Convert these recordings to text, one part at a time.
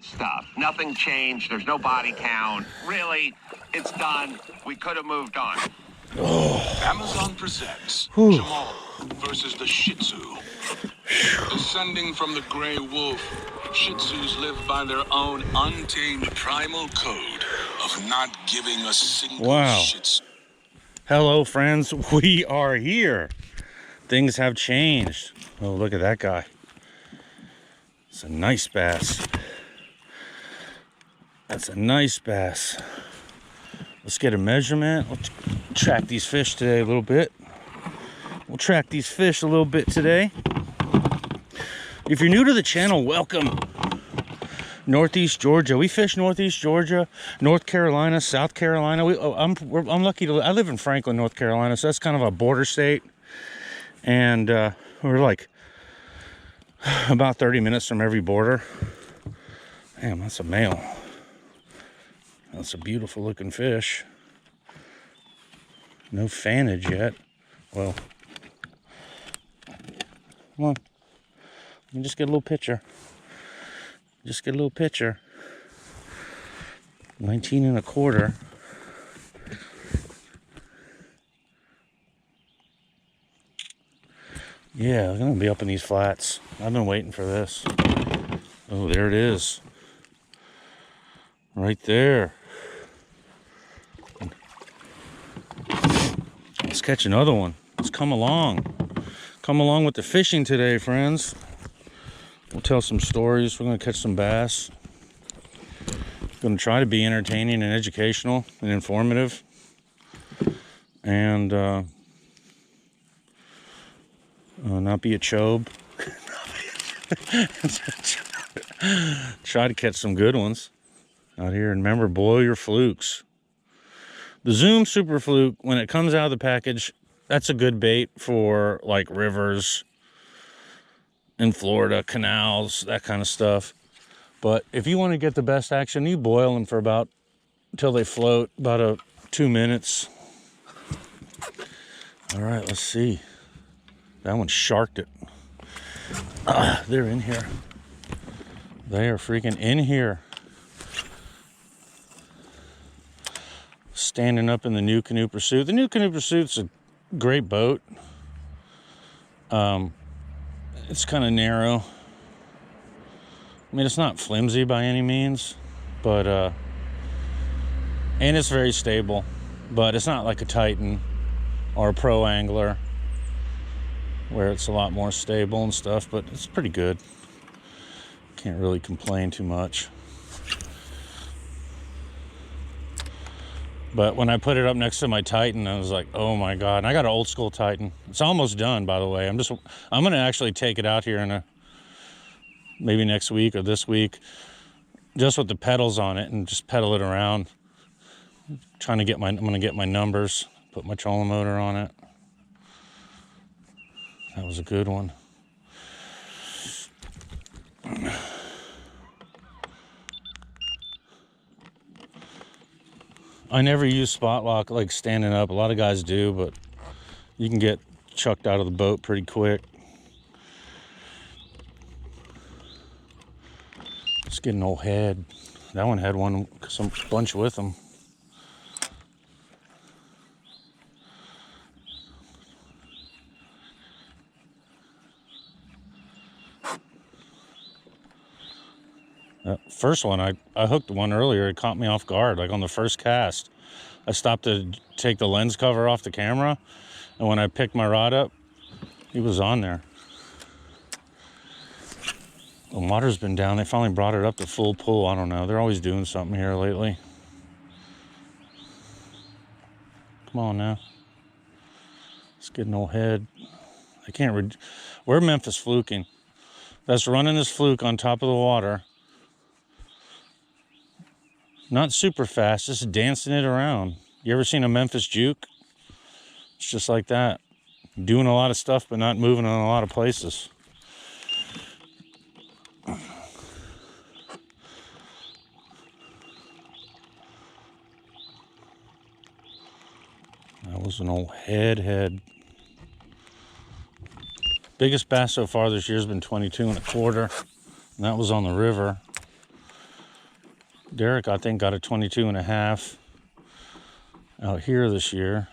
Stuff. Nothing changed. There's no body count. Really, it's done. We could have moved on. Amazon presents Jamal versus the Shih Tzu. Descending from the gray wolf, Shih Tzus live by their own untamed primal code of not giving a single Shih Tzu. Hello, friends. We are here. Things have changed. Oh, look at that guy. It's a nice bass. That's a nice bass. Let's get a measurement. We'll track these fish today a little bit. We'll track these fish a little bit today. If you're new to the channel, welcome. Northeast Georgia. We fish Northeast Georgia, North Carolina, South Carolina. I'm lucky to. I live in Franklin, North Carolina, so that's kind of a border state, and we're like about 30 minutes from every border. Damn, that's a male. That's a beautiful looking fish. No fanage yet. Well, come on. Let me just get a little picture. Just get a little picture. 19 and a quarter. Yeah, I'm gonna be up in these flats. I've been waiting for this. Oh, there it is. Right there. Let's catch another one. Let's come along. Come along with the fishing today, friends. We'll tell some stories. We're going to catch some bass. Going to try to be entertaining and educational and informative. And not be a chobe. Try to catch some good ones out here. And remember, blow your flukes. The Zoom Super Fluke, when it comes out of the package, that's a good bait for like rivers in Florida, canals, that kind of stuff. But if you want to get the best action, you boil them for about until they float, about 2 minutes. All right, let's see. That one sharked it. They're in here. They are freaking in here. Standing up in the NuCanoe Pursuit. The NuCanoe Pursuit's a great boat. It's kind of narrow. I mean, it's not flimsy by any means, but and it's very stable, but it's not like a Titan or a Pro Angler where it's a lot more stable and stuff, but it's pretty good. Can't really complain too much. But when I put it up next to my Titan, I was like, oh my God. And I got an old school Titan. It's almost done, by the way. I'm going to actually take it out here in maybe next week or this week, just with the pedals on it and just pedal it around. I'm going to get my numbers, put my trolling motor on it. That was a good one. I never use spot lock like standing up. A lot of guys do, but you can get chucked out of the boat pretty quick. Just get an old head. That one had some bunch with them. First one, I hooked one earlier. It caught me off guard, like on the first cast. I stopped to take the lens cover off the camera, and when I picked my rod up, he was on there. The water's been down. They finally brought it up to full pull. I don't know. They're always doing something here lately. Come on now. Let's get an old head. I can't we're Memphis fluking. That's running this fluke on top of the water. Not super fast, just dancing it around. You ever seen a Memphis juke? It's just like that. Doing a lot of stuff, but not moving in a lot of places. That was an old head. Biggest bass so far this year has been 22 and a quarter, and that was on the river. Derek, I think, got a 22.5 out here this year.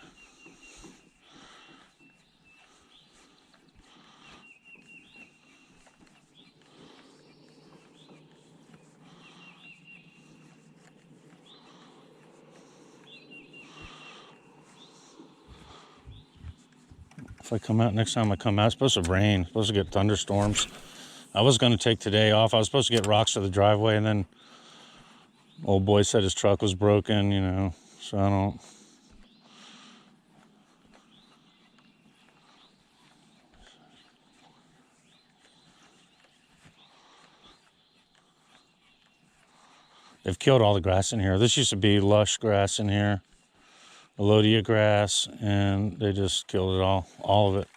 If I come out next time I come out, it's supposed to rain. It's supposed to get thunderstorms. I was going to take today off. I was supposed to get rocks to the driveway, and then old boy said his truck was broken, you know, so I don't. They've killed all the grass in here. This used to be lush grass in here. Alodia grass, and they just killed it all of it.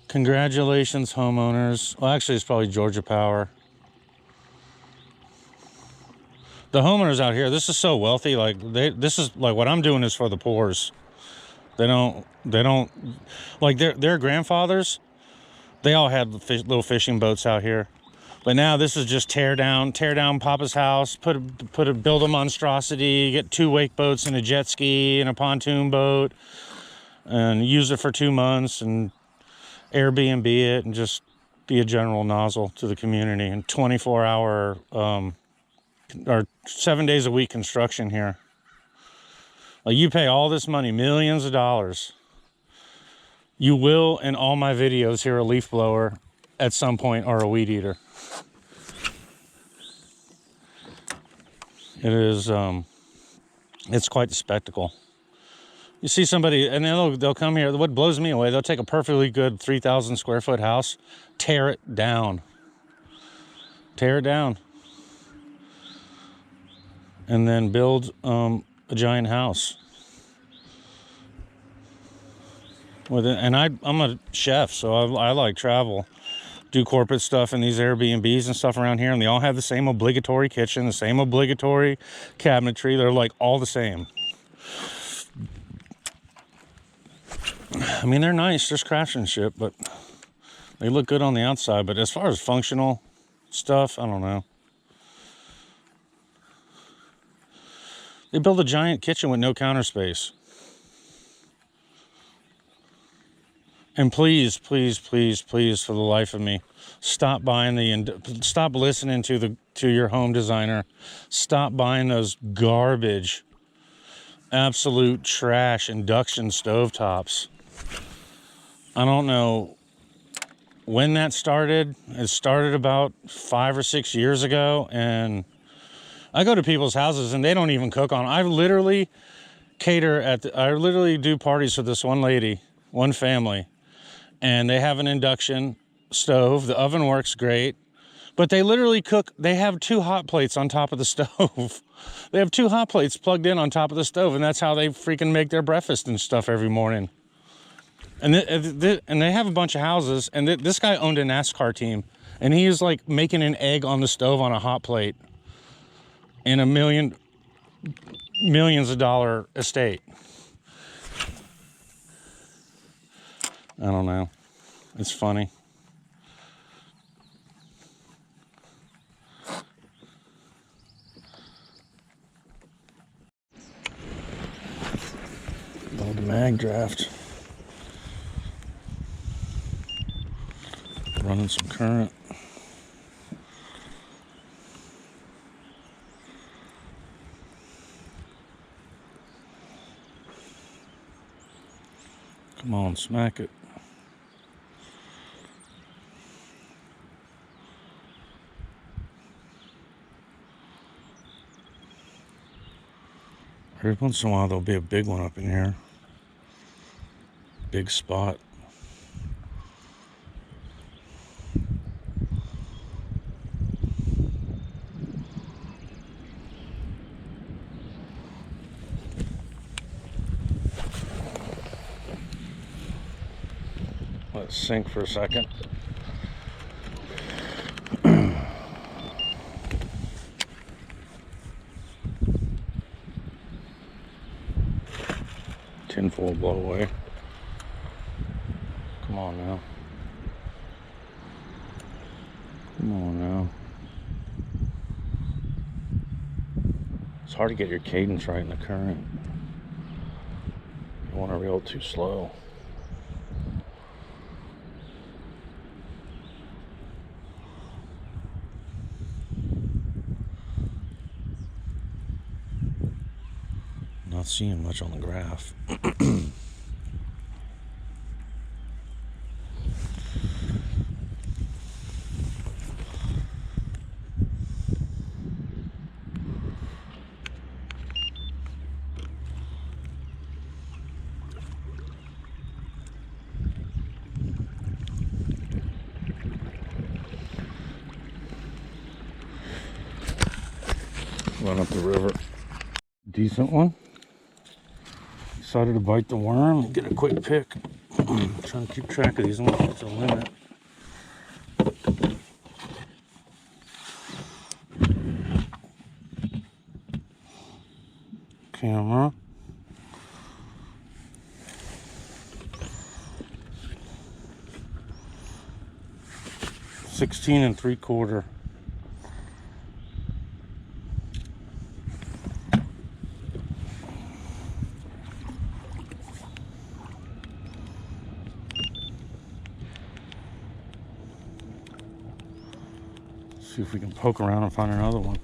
Congratulations, homeowners. Well, actually, it's probably Georgia Power. The homeowners out here, this is so wealthy. Like this is like what I'm doing is for the poors. They don't like their grandfathers. They all had little fishing boats out here. But now this is just tear down Papa's house, build a monstrosity, get 2 wake boats and a jet ski and a pontoon boat, and use it for 2 months and Airbnb it and just be a general nozzle to the community. And 24-hour or 7 days a week construction here. Like you pay all this money, millions of dollars. You will, in all my videos, hear a leaf blower at some point or a weed eater. It is, it's quite the spectacle. You see somebody, and they'll come here. What blows me away, they'll take a perfectly good 3,000 square foot house, tear it down. Tear it down. And then build a giant house. And I'm a chef, so I like travel. Do corporate stuff in these Airbnbs and stuff around here, and they all have the same obligatory kitchen, the same obligatory cabinetry. They're like all the same. I mean, they're nice, they're craftsmanship, but they look good on the outside. But as far as functional stuff, I don't know. They build a giant kitchen with no counter space. And please, please, please, please, for the life of me, stop listening to your home designer. Stop buying those garbage, absolute trash induction stovetops. I don't know when that started. It started about 5 or 6 years ago, and I go to people's houses and they don't even cook on. I literally do parties for this one lady, one family. And they have an induction stove. The oven works great. But they literally cook. They have 2 hot plates on top of the stove. They have 2 hot plates plugged in on top of the stove. And that's how they freaking make their breakfast and stuff every morning. And they have a bunch of houses. And this guy owned a NASCAR team. And he is like making an egg on the stove on a hot plate. In a millions of dollar estate. I don't know. It's funny. Old mag draft. Running some current. Come on, smack it. Every once in a while there'll be a big one up in here. Big spot. Let it sink for a second. Tinfoil blow away. Come on now. Come on now. It's hard to get your cadence right in the current. You don't want to reel too slow. Not seeing much on the graph. Run up the river. Decent one. Decided to bite the worm and get a quick pick. Trying to keep track of these ones. It's a limit. Camera. 16 3/4. See if we can poke around and find another one.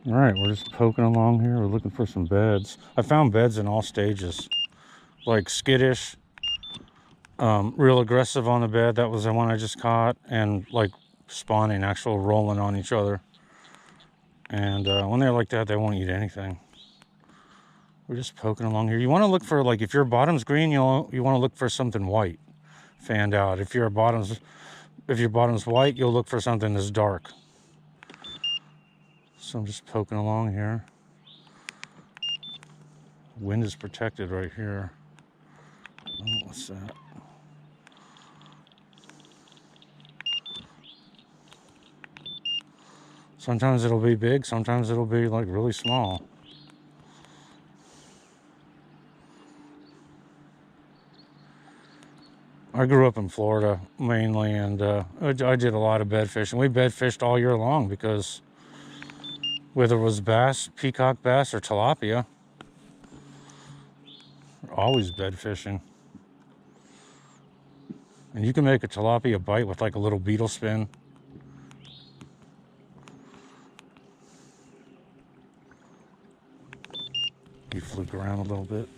All right, we're just poking along here. We're looking for some beds. I found beds in all stages, like skittish, real aggressive on the bed. That was the one I just caught, and like spawning, actual rolling on each other. And when they're like that, they won't eat anything. We're just poking along here. You want to look for, like, if your bottom's green, you want to look for something white fanned out. If your bottom's white, you'll look for something that's dark. So I'm just poking along here. Wind is protected right here. Oh, what's that? Sometimes it'll be big, sometimes it'll be like really small. I grew up in Florida mainly, and I did a lot of bed fishing. We bed fished all year long because whether it was bass, peacock bass, or tilapia, we're always bed fishing. And you can make a tilapia bite with like a little beetle spin. You fluke around a little bit.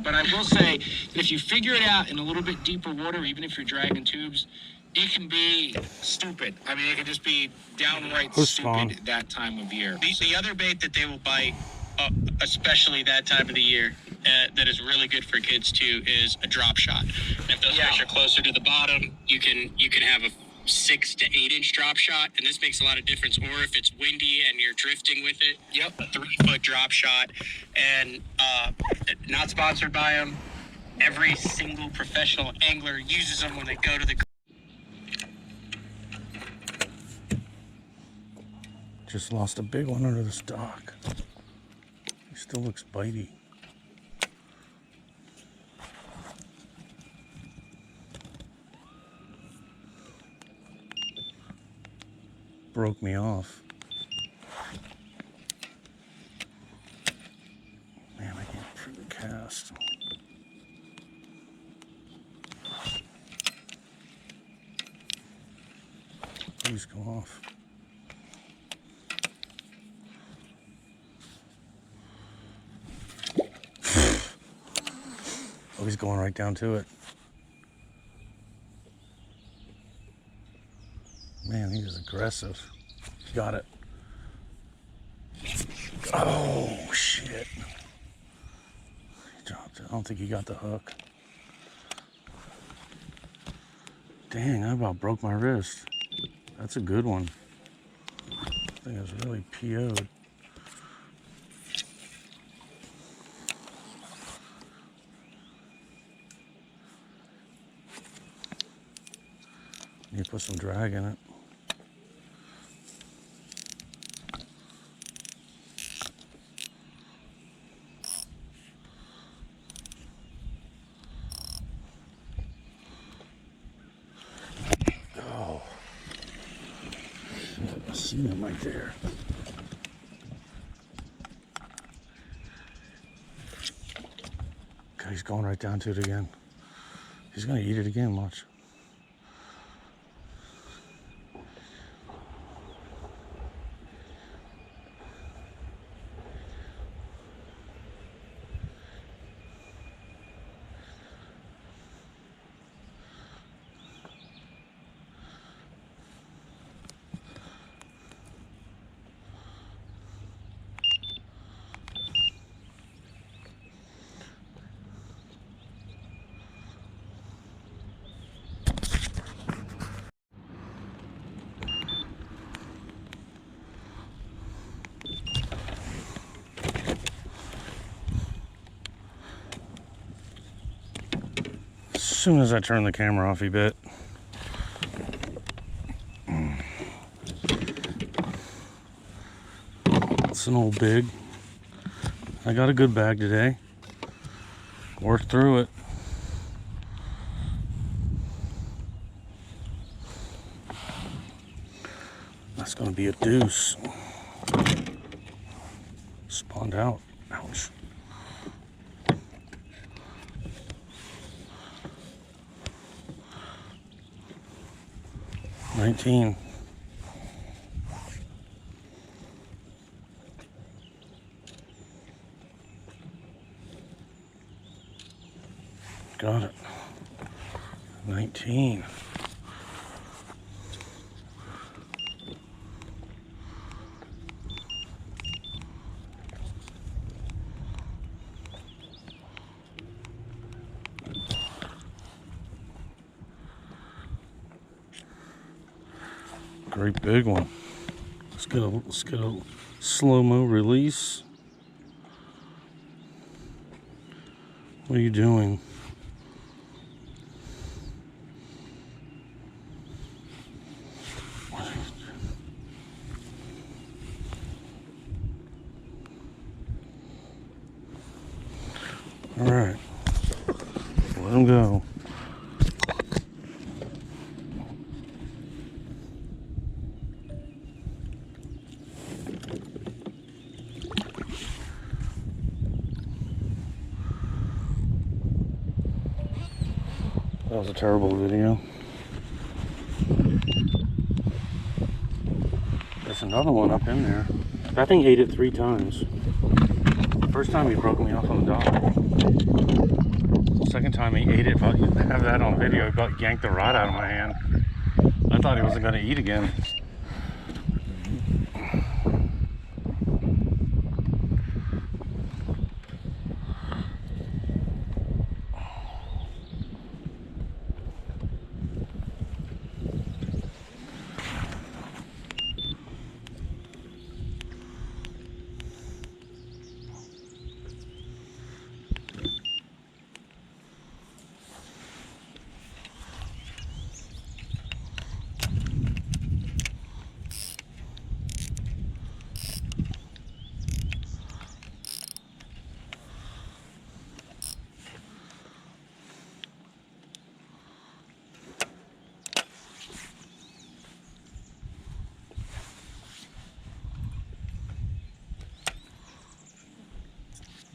But I will say that if you figure it out in a little bit deeper water, even if you're dragging tubes, it can be stupid. I mean, it can just be downright stupid that time of year. The other bait that they will bite, especially that time of the year, that is really good for kids too, is a drop shot. And if those fish are closer to the bottom, you can have a 6 to 8 inch drop shot, and this makes a lot of difference. Or if it's windy and you're drifting with it, a 3-foot drop shot. And not sponsored by them. Every single professional angler uses them when they go to the. Just lost a big one under this dock. He still looks bitey. Broke me off. Man, I can't prove the cast. Please go off. Oh, he's going right down to it. Man, he is aggressive. Got it. Oh, shit. He dropped it. I don't think he got the hook. Dang, I about broke my wrist. That's a good one. I think it's really PO'd. Need to put some drag in it. Oh, I see him right there. Okay, he's going right down to it again. He's gonna eat it again, watch. As soon as I turned the camera off, he bit. It's an old big. I got a good bag today. Worked through it. That's gonna be a deuce. Spawned out. Ouch. $19. Got it. 19. Great big one. Let's get a slow-mo release. What are you doing? All right, let him go. That was a terrible video. There's another one up in there. That thing ate it 3 times. First time he broke me off on the dock. Second time he ate it, but you have that on video, he about yanked the rod out of my hand. I thought he wasn't going to eat again.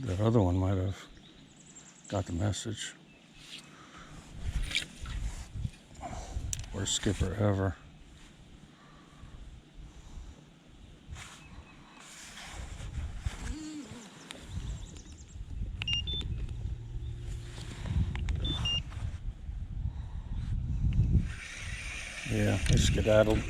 That other one might have got the message. Worst skipper ever. Yeah, they skedaddled.